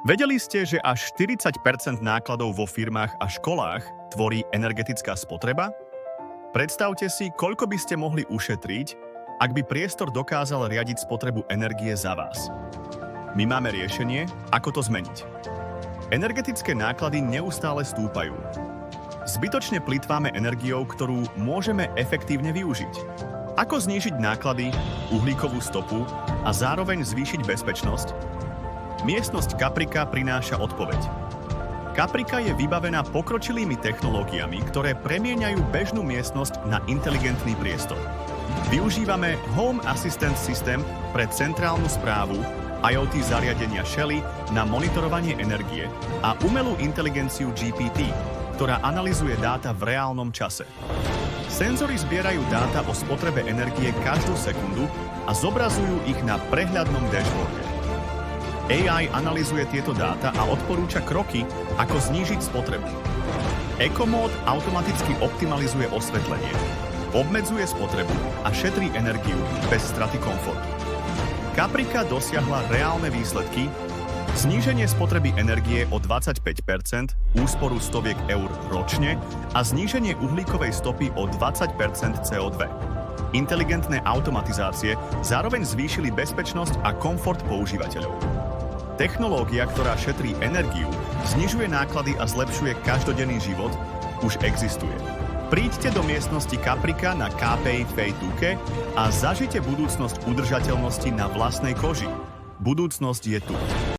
Vedeli ste, že až 40% nákladov vo firmách a školách tvorí energetická spotreba? Predstavte si, koľko by ste mohli ušetriť, ak by priestor dokázal riadiť spotrebu energie za vás. My máme riešenie, ako to zmeniť. Energetické náklady neustále stúpajú. Zbytočne plýtváme energiou, ktorú môžeme efektívne využiť. Ako znížiť náklady, uhlíkovú stopu a zároveň zvýšiť bezpečnosť? Miestnosť Caprica prináša odpoveď. Caprica je vybavená pokročilými technológiami, ktoré premieňajú bežnú miestnosť na inteligentný priestor. Využívame Home Assistant System pre centrálnu správu, IoT zariadenia Shelly na monitorovanie energie a umelú inteligenciu GPT, ktorá analyzuje dáta v reálnom čase. Senzory zbierajú dáta o spotrebe energie každú sekundu a zobrazujú ich na prehľadnom dashboarde. AI analyzuje tieto dáta a odporúča kroky, ako znížiť spotrebu. EcoMode automaticky optimalizuje osvetlenie, obmedzuje spotrebu a šetrí energiu bez straty komfortu. Caprica dosiahla reálne výsledky, zníženie spotreby energie o 25%, úsporu stoviek eur ročne a zníženie uhlíkovej stopy o 20% CO2. Inteligentné automatizácie zároveň zvýšili bezpečnosť a komfort používateľov. Technológia, ktorá šetrí energiu, znižuje náklady a zlepšuje každodenný život, už existuje. Príďte do miestnosti Caprica na KPI Fejtuke a zažite budúcnosť udržateľnosti na vlastnej koži. Budúcnosť je tu.